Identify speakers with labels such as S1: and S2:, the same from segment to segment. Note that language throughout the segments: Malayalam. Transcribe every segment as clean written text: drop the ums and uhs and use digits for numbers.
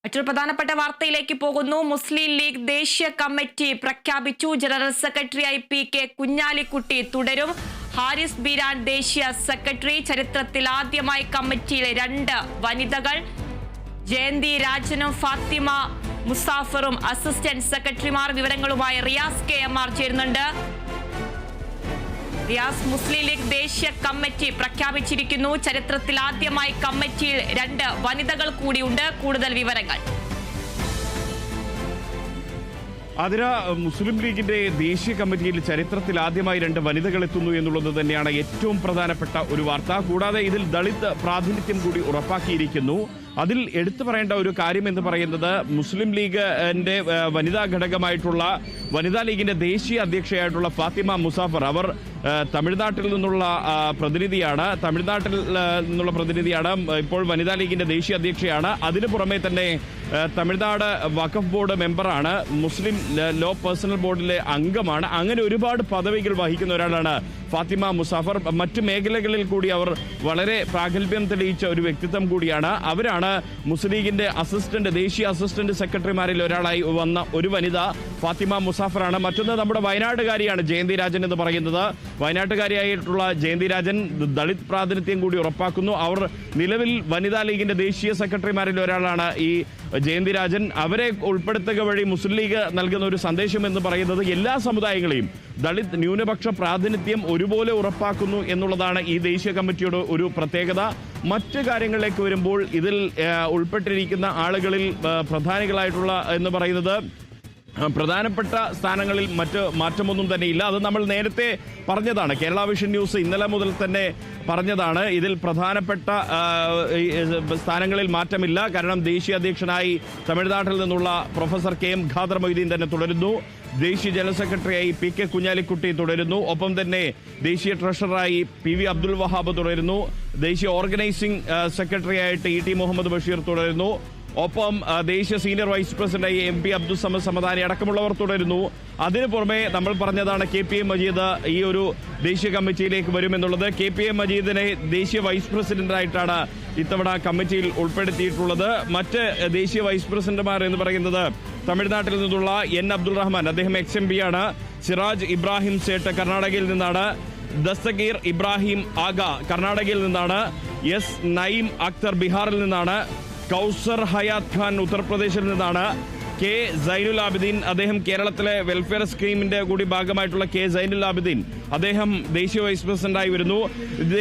S1: മറ്റൊരു പ്രധാനപ്പെട്ട വാർത്തയിലേക്ക് പോകുന്നു. മുസ്ലിം ലീഗ് ദേശീയ കമ്മിറ്റി പ്രഖ്യാപിച്ചു. ജനറൽ സെക്രട്ടറിയായി പി.കെ. കുഞ്ഞാലിക്കുട്ടി തുടരും. ഹാരിസ് ബീരാൻ ദേശീയ സെക്രട്ടറി. ചരിത്രത്തിൽ ആദ്യമായി കമ്മിറ്റിയിലെ 2 വനിതകൾ. ജയന്തി രാജനും ഫാത്തിമ മുസാഫറും അസിസ്റ്റന്റ് സെക്രട്ടറിമാർ. വിവരങ്ങളുമായി റിയാസ് KMR ചേരുന്നുണ്ട്. റിയാസ്, മുസ്ലിം ലീഗ് ദേശീയ കമ്മിറ്റി പ്രഖ്യാപിച്ചിരിക്കുന്നു. ചരിത്രത്തിൽ ആദ്യമായി കമ്മിറ്റിയിൽ 2 വനിതകൾ കൂടിയുണ്ട്. കൂടുതൽ വിവരങ്ങൾ.
S2: അതിന് മുസ്ലിം ലീഗിന്റെ ദേശീയ കമ്മിറ്റിയിൽ ചരിത്രത്തിൽ ആദ്യമായി 2 വനിതകൾ എത്തുന്നു എന്നുള്ളത് തന്നെയാണ് ഏറ്റവും പ്രധാനപ്പെട്ട ഒരു വാർത്ത. കൂടാതെ ഇതിൽ ദളിത് പ്രാതിനിധ്യം കൂടി ഉറപ്പാക്കിയിരിക്കുന്നു. അതിൽ എടുത്തു പറയേണ്ട ഒരു കാര്യം എന്ന് പറയുന്നത് മുസ്ലിം ലീഗിന്റെ വനിതാ ഘടകമായിട്ടുള്ള വനിതാ ലീഗിന്റെ ദേശീയ അധ്യക്ഷയായിട്ടുള്ള ഫാത്തിമ മുസാഫർ, അവർ തമിഴ്നാട്ടിൽ നിന്നുള്ള പ്രതിനിധിയാണ്. ഇപ്പോൾ വനിതാ ലീഗിന്റെ ദേശീയ അധ്യക്ഷയാണ്. അതിനു പുറമെ തന്നെ തമിഴ്നാട് വഖഫ് ബോർഡ് മെമ്പറാണ്. മുസ്ലിം ലോ പേഴ്സണൽ ബോർഡിലെ അംഗമാണ്. അങ്ങനെ ഒരുപാട് പദവികൾ വഹിക്കുന്ന ഒരാളാണ് ഫാത്തിമ മുസാഫർ. മറ്റു മേഖലകളിൽ കൂടി അവർ വളരെ പ്രാഗൽഭ്യം തെളിയിച്ച ഒരു വ്യക്തിത്വം കൂടിയാണ്. അവരാണ് മുസ്ലിം ലീഗിന്റെ ദേശീയ അസിസ്റ്റന്റ് സെക്രട്ടറിമാരിൽ ഒരാളായി വന്ന ഒരു വനിത ഫാത്തിമ മുസാഫറാണ്. മറ്റൊന്ന് നമ്മുടെ വയനാട്ടുകാരിയാണ് ജയന്തി രാജൻ എന്ന് പറയുന്നത്. വയനാട്ടുകാരിയായിട്ടുള്ള ജയന്തി രാജൻ ദളിത് പ്രാതിനിധ്യം കൂടി ഉറപ്പാക്കുന്നു. അവർ നിലവിൽ വനിതാ ലീഗിന്റെ ദേശീയ സെക്രട്ടറിമാരിൽ ഒരാളാണ് ഈ ജയന്തി രാജൻ. അവരെ ഉൾപ്പെടുത്തുക വഴി മുസ്ലിം ലീഗ് നൽകുന്ന ഒരു സന്ദേശം എന്ന് പറയുന്നത് എല്ലാ സമുദായങ്ങളെയും ദളിത് ന്യൂനപക്ഷ പ്രാതിനിധ്യം ഒരുപോലെ ഉറപ്പാക്കുന്നു എന്നുള്ളതാണ് ഈ ദേശീയ കമ്മിറ്റിയുടെ ഒരു പ്രത്യേകത. മറ്റ് കാര്യങ്ങളിലേക്ക് വരുമ്പോൾ ഇതിൽ ഉൾപ്പെട്ടിരിക്കുന്ന ആളുകളിൽ പ്രധാനികളായിട്ടുള്ള എന്ന് പറയുന്നത് പ്രധാനപ്പെട്ട സ്ഥാനങ്ങളിൽ മറ്റ് മാറ്റമൊന്നും തന്നെയില്ല. അത് നമ്മൾ നേരത്തെ പറഞ്ഞതാണ്. കേരള വിഷൻ ന്യൂസ് ഇന്നലെ മുതൽ തന്നെ പറഞ്ഞതാണ്. ഇതിൽ പ്രധാനപ്പെട്ട സ്ഥാനങ്ങളിൽ മാറ്റമില്ല. കാരണം ദേശീയ അധ്യക്ഷനായി തമിഴ്നാട്ടിൽ നിന്നുള്ള പ്രൊഫസർ KM ഖാദർ മൊയ്തീൻ തന്നെ തുടരുന്നു. ദേശീയ ജനറൽ സെക്രട്ടറിയായി P.K. കുഞ്ഞാലിക്കുട്ടി തുടരുന്നു. ഒപ്പം തന്നെ ദേശീയ ട്രഷററായി PV അബ്ദുൽ വഹാബ് തുടരുന്നു. ദേശീയ ഓർഗനൈസിംഗ് സെക്രട്ടറിയായിട്ട് E.T. മുഹമ്മദ് ബഷീർ തുടരുന്നു. ഒപ്പം ദേശീയ സീനിയർ വൈസ് പ്രസിഡന്റായി MP അബ്ദുൽ സമദ് സമദാനി അടക്കമുള്ളവർ തുടരുന്നു. അതിനു പുറമെ നമ്മൾ പറഞ്ഞതാണ് KPM മജീദ് ഈ ഒരു ദേശീയ കമ്മിറ്റിയിലേക്ക് വരുമെന്നുള്ളത്. KPM മജീദിനെ ദേശീയ വൈസ് പ്രസിഡന്റായിട്ടാണ് ഇത്തവണ കമ്മിറ്റിയിൽ ഉൾപ്പെടുത്തിയിട്ടുള്ളത്. മറ്റ് ദേശീയ വൈസ് പ്രസിഡന്റുമാർ എന്ന് പറയുന്നത് തമിഴ്നാട്ടിൽ നിന്നുള്ള N. അബ്ദുൾ റഹ്മാൻ, അദ്ദേഹം XMP ആണ്. സിറാജ് ഇബ്രാഹിം സേട്ട് കർണാടകയിൽ നിന്നാണ്. ദസ്തഗീർ ഇബ്രാഹിം ആഗ കർണാടകയിൽ നിന്നാണ്. S. നഈം അക്തർ ബീഹാറിൽ നിന്നാണ്. കൗസർ ഹയാത്ത് ഖാൻ ഉത്തർപ്രദേശിൽ നിന്നാണ്. K. സൈനുൽ ആബിദീൻ, അദ്ദേഹം കേരളത്തിലെ വെൽഫെയർ സ്കീമിന്റെ കൂടി ഭാഗമായിട്ടുള്ള K. സൈനുൽ ആബിദീൻ, അദ്ദേഹം ദേശീയ വൈസ് പ്രസിഡന്റായി വരുന്നു.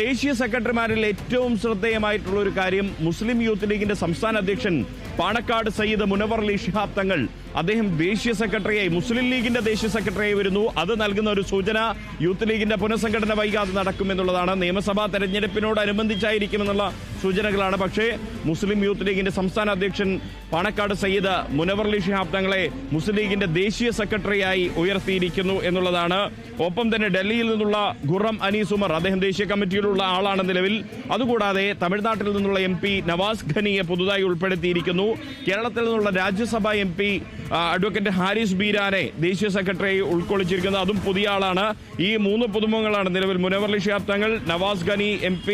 S2: ദേശീയ സെക്രട്ടറിമാരിൽ ഏറ്റവും ശ്രദ്ധേയമായിട്ടുള്ള ഒരു കാര്യം മുസ്ലിം യൂത്ത് ലീഗിന്റെ സംസ്ഥാന അധ്യക്ഷൻ പാണക്കാട് സയ്യിദ് മുനവർ അലി ശിഹാബ് തങ്ങൾ, അദ്ദേഹം ദേശീയ സെക്രട്ടറിയായി മുസ്ലിം ലീഗിന്റെ ദേശീയ സെക്രട്ടറിയായി വരുന്നു. അത് നൽകുന്ന ഒരു സൂചന യൂത്ത് ലീഗിന്റെ പുനഃസംഘടന വൈകാതെ നടക്കുമെന്നുള്ളതാണ്. നിയമസഭാ തെരഞ്ഞെടുപ്പിനോടനുബന്ധിച്ചായിരിക്കുമെന്നുള്ള സൂചനകളാണ്. പക്ഷേ മുസ്ലിം യൂത്ത് ലീഗിന്റെ സംസ്ഥാന അധ്യക്ഷൻ പാണക്കാട് സയ്യിദ് മുനവർ അലി ശിഹാബ് തങ്ങളെ മുസ്ലിം ലീഗിന്റെ ദേശീയ സെക്രട്ടറിയായി ഉയർത്തിയിരിക്കുന്നു എന്നുള്ളതാണ്. ഒപ്പം തന്നെ ഡൽഹിയിൽ നിന്നുള്ള ഖുറം അനീസ് ഉമർ, അദ്ദേഹം ദേശീയ കമ്മിറ്റിയിലുള്ള ആളാണ് നിലവിൽ. അതുകൂടാതെ തമിഴ്നാട്ടിൽ നിന്നുള്ള MP നവാസ് ഖനിയെ പുതുതായി ഉൾപ്പെടുത്തിയിരിക്കുന്നു. കേരളത്തിൽ നിന്നുള്ള രാജ്യസഭാ MP അഡ്വക്കേറ്റ് ഹാരിസ് ബീരാനെ ദേശീയ സെക്രട്ടറിയായി ഉൾക്കൊള്ളിച്ചിരിക്കുന്നത്. അതും പുതിയ ആളാണ്. ഈ 3 പുതുമുഖങ്ങളാണ് നിലവിൽ. മുനവർ അലി ശിഹാബ് തങ്ങൾ, നവാസ് ഖനി MP,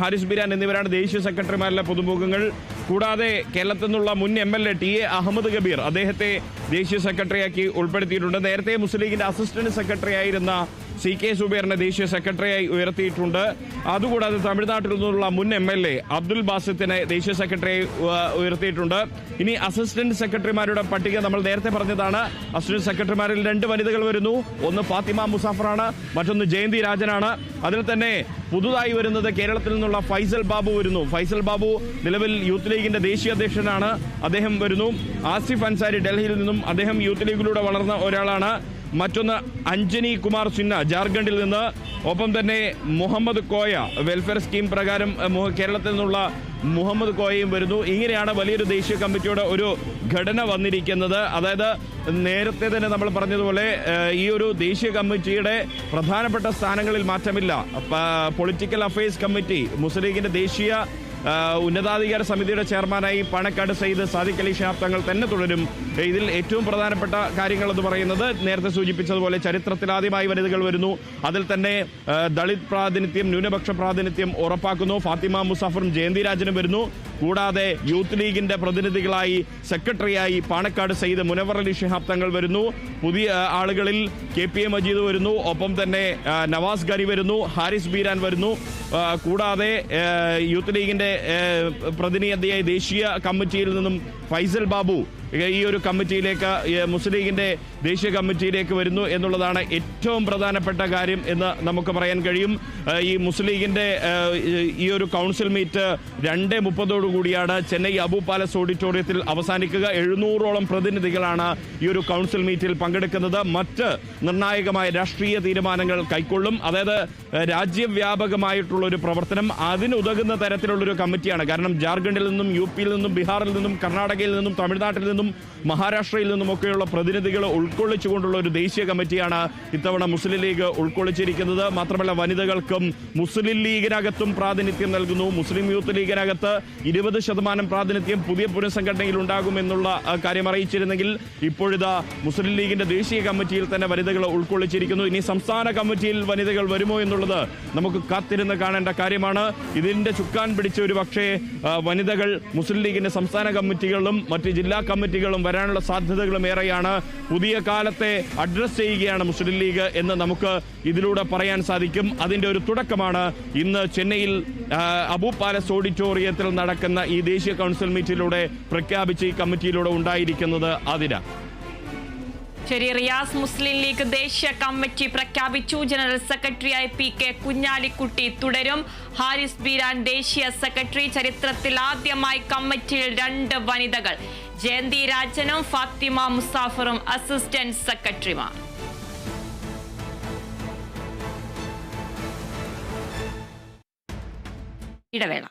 S2: ഹാരിസ് ബീരാൻ എന്നിവരാണ് ദേശീയ സെക്രട്ടറിമാരിലെ പുതുമുഖങ്ങൾ. കൂടാതെ കേരളത്തിൽ നിന്നുള്ള മുൻ MLA TA അഹമ്മദ് കബീർ, അദ്ദേഹത്തെ ദേശീയ സെക്രട്ടറിയാക്കി ഉൾപ്പെടുത്തിയിട്ടുണ്ട്. നേരത്തെ മുസ്ലിം ലീഗിന്റെ അസിസ്റ്റന്റ് സെക്രട്ടറി ആയിരുന്ന CK സുബൈറിനെ ദേശീയ സെക്രട്ടറിയായി ഉയർത്തിയിട്ടുണ്ട്. അതുകൂടാതെ തമിഴ്നാട്ടിൽ നിന്നുള്ള മുൻ MLA അബ്ദുൽ ബാസിത്തിനെ ദേശീയ സെക്രട്ടറിയായി ഉയർത്തിയിട്ടുണ്ട്. ഇനി അസിസ്റ്റന്റ് സെക്രട്ടറിമാരുടെ പട്ടിക നമ്മൾ നേരത്തെ പറഞ്ഞതാണ്. അസിസ്റ്റന്റ് സെക്രട്ടറിമാരിൽ 2 വനിതകൾ വരുന്നു. ഒന്ന് ഫാത്തിമ മുസാഫറാണ്, മറ്റൊന്ന് ജയന്തി രാജനാണ്. അതിൽ തന്നെ പുതുതായി വരുന്നത് കേരളത്തിൽ നിന്നുള്ള ഫൈസൽ ബാബു വരുന്നു. ഫൈസൽ ബാബു നിലവിൽ യൂത്ത് ലീഗിന്റെ ദേശീയ അധ്യക്ഷനാണ്. അദ്ദേഹം വരുന്നു. ആസിഫ് അൻസാരി ഡൽഹിയിൽ നിന്നും, അദ്ദേഹം യൂത്ത് ലീഗിലൂടെ വളർന്ന ഒരാളാണ്. മറ്റൊന്ന് അഞ്ജനി കുമാർ സിൻഹ ജാർഖണ്ഡിൽ നിന്ന്. ഒപ്പം തന്നെ മുഹമ്മദ് കോയ, വെൽഫെയർ സ്കീം പ്രകാരം കേരളത്തിൽ നിന്നുള്ള മുഹമ്മദ് കോയയും വരുന്നു. ഇങ്ങനെയാണ് വലിയൊരു ദേശീയ കമ്മിറ്റിയുടെ ഒരു ഘടന വന്നിരിക്കുന്നത്. അതായത് നേരത്തെ തന്നെ നമ്മൾ പറഞ്ഞതുപോലെ ഈ ഒരു ദേശീയ കമ്മിറ്റിയുടെ പ്രധാനപ്പെട്ട സ്ഥാനങ്ങളിൽ മാറ്റമില്ല. പൊളിറ്റിക്കൽ അഫയേഴ്സ് കമ്മിറ്റി, മുസ്ലിം ലീഗിന്റെ ദേശീയ ഉന്നതാധികാര സമിതിയുടെ ചെയർമാനായി പാണക്കാട് സയ്യിദ് സാദിഖ് അലി ശിഹാബ് തങ്ങൾ തന്നെ തുടരും. ഇതിൽ ഏറ്റവും പ്രധാനപ്പെട്ട കാര്യങ്ങൾ എന്ന് പറയുന്നത് നേരത്തെ സൂചിപ്പിച്ചതുപോലെ ചരിത്രത്തിൽ ആദ്യമായി വനിതകൾ വരുന്നു. അതിൽ തന്നെ ദളിത് പ്രാതിനിധ്യം, ന്യൂനപക്ഷ പ്രാതിനിധ്യം ഉറപ്പാക്കുന്നു. ഫാത്തിമ മുസാഫറും ജയന്തി രാജനും വരുന്നു. കൂടാതെ യൂത്ത് ലീഗിന്റെ പ്രതിനിധികളായി സെക്രട്ടറിയായി പാണക്കാട് സയ്യിദ് മുനവർ അലി ശിഹാബ് തങ്ങൾ വരുന്നു. പുതിയ ആളുകളിൽ KPA മജീദ് വരുന്നു. ഒപ്പം തന്നെ നവാസ് ഗനി വരുന്നു, ഹാരിസ് ബീരാൻ വരുന്നു. കൂടാതെ യൂത്ത് ലീഗിന്റെ പ്രതിനിധിയായി ദേശീയ കമ്മിറ്റിയിൽ നിന്നും ഫൈസൽ ബാബു ഈ ഒരു കമ്മിറ്റിയിലേക്ക്, മുസ്ലിം ലീഗിന്റെ ദേശീയ കമ്മിറ്റിയിലേക്ക് വരുന്നു എന്നുള്ളതാണ് ഏറ്റവും പ്രധാനപ്പെട്ട കാര്യം എന്ന് നമുക്ക് പറയാൻ കഴിയും. ഈ മുസ്ലിം ലീഗിന്റെ ഈ ഒരു കൗൺസിൽ മീറ്റ് 2:30 കൂടിയാണ് ചെന്നൈ അബു പാലസ് ഓഡിറ്റോറിയത്തിൽ അവസാനിക്കുക. 700ഓളം പ്രതിനിധികളാണ് ഈ ഒരു കൗൺസിൽ മീറ്റിൽ പങ്കെടുക്കുന്നത്. മറ്റ് നിർണായകമായ രാഷ്ട്രീയ തീരുമാനങ്ങൾ കൈക്കൊള്ളും. അതായത് രാജ്യവ്യാപകമായിട്ടുള്ള ഒരു പ്രവർത്തനം, അതിനുതകുന്ന തരത്തിലുള്ളൊരു കമ്മിറ്റിയാണ്. കാരണം ജാർഖണ്ഡിൽ നിന്നും, UP-യിൽ നിന്നും, ബീഹാറിൽ നിന്നും, കർണാടകയിൽ നിന്നും, തമിഴ്നാട്ടിൽ നിന്നും, മഹാരാഷ്ട്രയിൽ നിന്നുമൊക്കെയുള്ള പ്രതിനിധികൾ ഉൾക്കൊള്ളിച്ചുകൊണ്ടുള്ള ഒരു ദേശീയ കമ്മിറ്റിയാണ് ഇത്തവണ മുസ്ലിം ലീഗ് ഉൾക്കൊള്ളിച്ചിരിക്കുന്നത്. മാത്രമല്ല വനിതകൾക്കും മുസ്ലിം ലീഗിനകത്തും പ്രാതിനിധ്യം നൽകുന്നു. മുസ്ലിം യൂത്ത് ലീഗിനകത്ത് 20% പ്രാതിനിധ്യം പുതിയ പുനഃസംഘടനയിൽ ഉണ്ടാകുമെന്നുള്ള കാര്യം അറിയിച്ചിരുന്നെങ്കിൽ ഇപ്പോഴിതാ മുസ്ലിം ലീഗിന്റെ ദേശീയ കമ്മിറ്റിയിൽ തന്നെ വനിതകൾ ഉൾക്കൊള്ളിച്ചിരിക്കുന്നു. ഇനി സംസ്ഥാന കമ്മിറ്റിയിൽ വനിതകൾ വരുമോ എന്നുള്ളത് നമുക്ക് കാത്തിരുന്ന് കാണേണ്ട കാര്യമാണ്. ഇതിന്റെ ചുക്കാൻ പിടിച്ച ഒരു പക്ഷേ വനിതകൾ മുസ്ലിം ലീഗിന്റെ സംസ്ഥാന കമ്മിറ്റികളും മറ്റ് ജില്ലാ കമ്മിറ്റികളും വരാനുള്ള സാധ്യതകളും ഏറെയാണ്. പുതിയ കാലത്തെ അഡ്രസ് ചെയ്യുകയാണ് മുസ്ലിം ലീഗ് എന്ന് നമുക്ക് ഇതിലൂടെ പറയാൻ സാധിക്കും. അതിന്റെ ഒരു തുടക്കമാണ് ഇന്ന് ചെന്നൈയിൽ അബു പാലസ് ഓഡിറ്റോറിയത്തിൽ നടക്കുന്ന ഈ ദേശീയ കൗൺസിൽ മീറ്റിലൂടെ പ്രഖ്യാപിച്ച് ഈ കമ്മിറ്റിയിലൂടെ ഉണ്ടായിരിക്കുന്നത്. അതിന്
S1: ശരി, റിയാസ്, മുസ്ലിം ലീഗ് ദേശീയ കമ്മിറ്റി പ്രഖ്യാപിച്ചു. ജനറൽ സെക്രട്ടറിയായി PK കുഞ്ഞാലിക്കുട്ടി തുടരും. ഹാരിസ് ബീരാൻ ദേശീയ സെക്രട്ടറി. ചരിത്രത്തിൽ ആദ്യമായി കമ്മിറ്റിയിൽ 2 വനിതകൾ. ജയന്തി രാജനും ഫാത്തിമ മുസാഫറും അസിസ്റ്റന്റ് സെക്രട്ടറിമാർ. ഇടവേള.